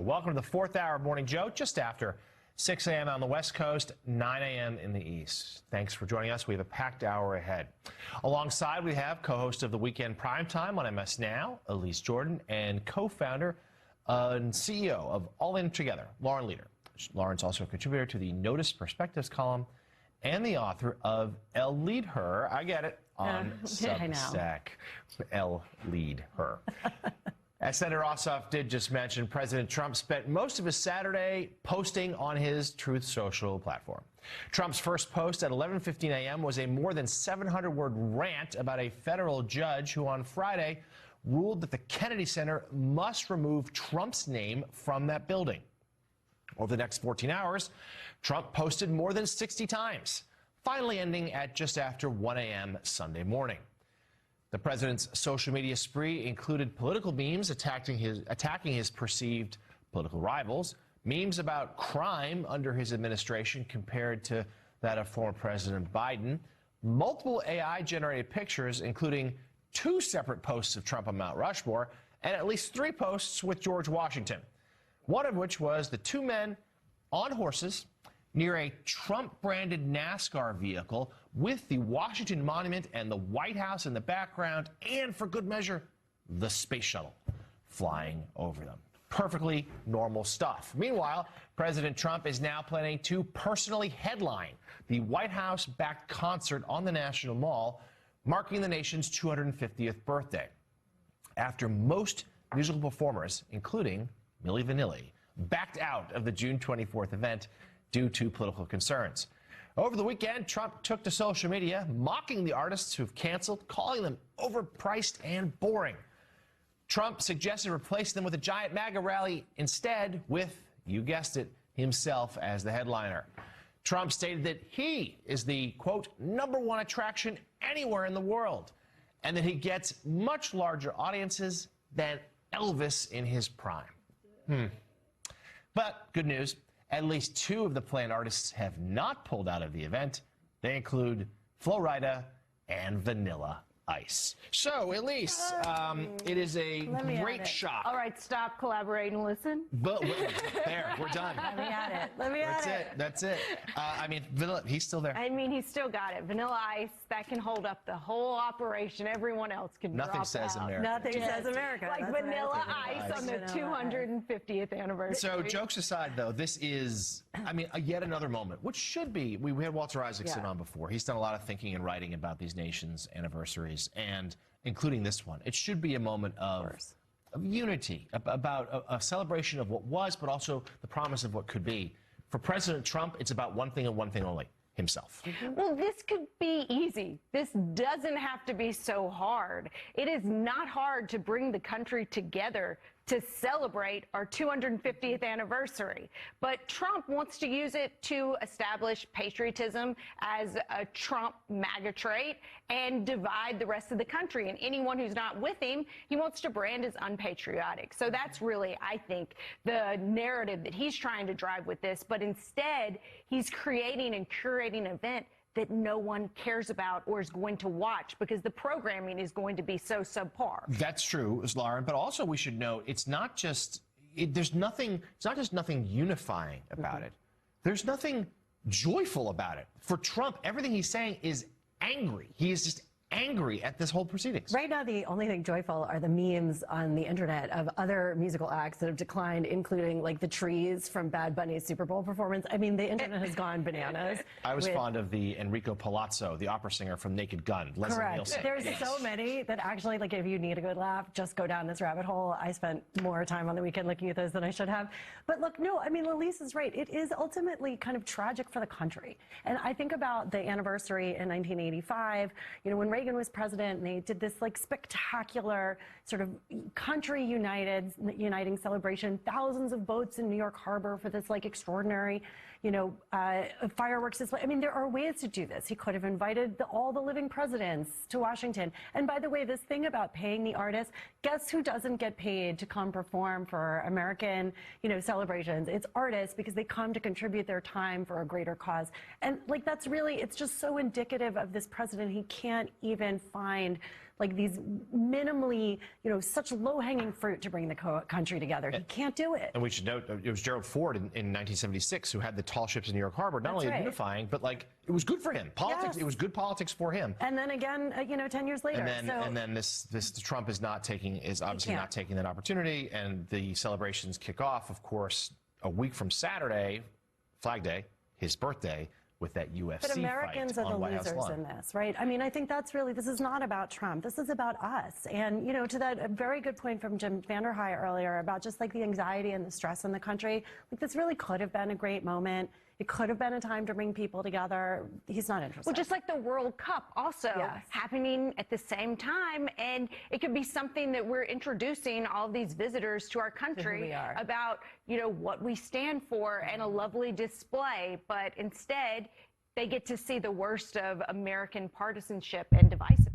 Welcome to the fourth hour of Morning Joe, just after 6 a.m. on the West Coast, 9 a.m. in the East. Thanks for joining us. We have a packed hour ahead. Alongside, we have co-host of the Weekend Primetime on MS Now, Elise Jordan, and co-founder and CEO of All In Together, Lauren Leader. Lauren's also a contributor to the Notice Perspectives column and the author of El Lead Her, I get it, on Substack. El Lead Her. As Senator Ossoff did just mention, President Trump spent most of his Saturday posting on his Truth Social platform. Trump's first post at 11:15 a.m. was a more than 700-word rant about a federal judge who on Friday ruled that the Kennedy Center must remove Trump's name from that building. Over the next 14 hours, Trump posted more than 60 times, finally ending at just after 1 a.m. Sunday morning. The president's social media spree included political memes attacking his perceived political rivals, memes about crime under his administration compared to that of former President Biden, multiple AI-generated pictures, including 2 separate posts of Trump on Mount Rushmore, and at least 3 posts with George Washington, one of which was the 2 men on horses near a Trump-branded NASCAR vehicle with the Washington Monument and the White House in the background, and for good measure, the space shuttle flying over them. Perfectly normal stuff. Meanwhile, President Trump is now planning to personally headline the White House-backed concert on the National Mall, marking the nation's 250th birthday. After most musical performers, including Milli Vanilli, backed out of the June 24th event due to political concerns. Over the weekend, Trump took to social media, mocking the artists who've canceled, calling them overpriced and boring. Trump suggested replacing them with a giant MAGA rally instead with, you guessed it, himself as the headliner. Trump stated that he is the, quote, #1 attraction anywhere in the world, and that he gets much larger audiences than Elvis in his prime. But good news. At least 2 of the planned artists have not pulled out of the event. They include Flo Rida and Vanilla Ice. So, Elise, it is a great shock. All right, stop, collaborate, and listen. But there, we're done. Let me at it. Let me at it. That's it. I mean, Vanilla, he's still there. I mean, he's still got it. Vanilla Ice, that can hold up the whole operation. Everyone else can Nothing drop says out. America. Nothing says America. Like That's Vanilla Ice on the 250th anniversary. So, jokes aside, though, this is, I mean, yet another moment, which should be, we had Walter Isaacson on before. He's done a lot of thinking and writing about these nations' anniversaries, and including this one. It should be a moment of unity, about a celebration of what was, but also the promise of what could be. For President Trump, it's about one thing and one thing only, himself. Well, this could be easy. This doesn't have to be so hard. It is not hard to bring the country together to celebrate our 250th anniversary. But Trump wants to use it to establish patriotism as a Trump MAGA trait and divide the rest of the country. And anyone who's not with him, he wants to brand as unpatriotic. So that's really, I think, the narrative that he's trying to drive with this. But instead, he's creating and curating an event that no one cares about or is going to watch because the programming is going to be so subpar. That's true, Lauren, but also we should note it's not just it's not just nothing unifying about it. There's nothing joyful about it. For Trump, everything he's saying is angry. He is just angry at this whole proceedings. Right now, the only thing joyful are the memes on the internet of other musical acts that have declined, including like the trees from Bad Bunny's Super Bowl performance. I mean, the internet has gone bananas. I was fond of the Enrico Palazzo, the opera singer from Naked Gun. Leslie Nielsen. There's so many that actually, like, if you need a good laugh, just go down this rabbit hole. I spent more time on the weekend looking at those than I should have. But look, no, I mean, Elise is right. It is ultimately kind of tragic for the country. And I think about the anniversary in 1985, you know, when Reagan was president, and they did this like spectacular sort of country uniting celebration, thousands of boats in New York Harbor for this like extraordinary, you know, fireworks display. I mean, there are ways to do this. He could have invited all the living presidents to Washington. And by the way, this thing about paying the artists, guess who doesn't get paid to come perform for American, you know, celebrations? It's artists, because they come to contribute their time for a greater cause. And like, that's really, it's just so indicative of this president. He can't even find like these minimally, such low-hanging fruit to bring the country together. He can't do it. And we should note, it was Gerald Ford in 1976 who had the tall ships in New York Harbor, not only unifying, but like it was good for him. Politics, Yes. It was good politics for him. And then again, 10 years later. And then this Trump is obviously not taking that opportunity, and the celebrations kick off, of course, a week from Saturday, Flag Day, his birthday, with that UFC But Americans fight are the on White House losers lawn. in this, right? I mean, I think that's really, this is not about Trump. This is about us. And, to that a very good point from Jim Vanderhei earlier about just like the anxiety and the stress in the country, like this really could have been a great moment. It could have been a time to bring people together. He's not interested. Well, just like the World Cup also happening at the same time. And it could be something that we're introducing all of these visitors to our country about, what we stand for and a lovely display. But instead, they get to see the worst of American partisanship and divisiveness.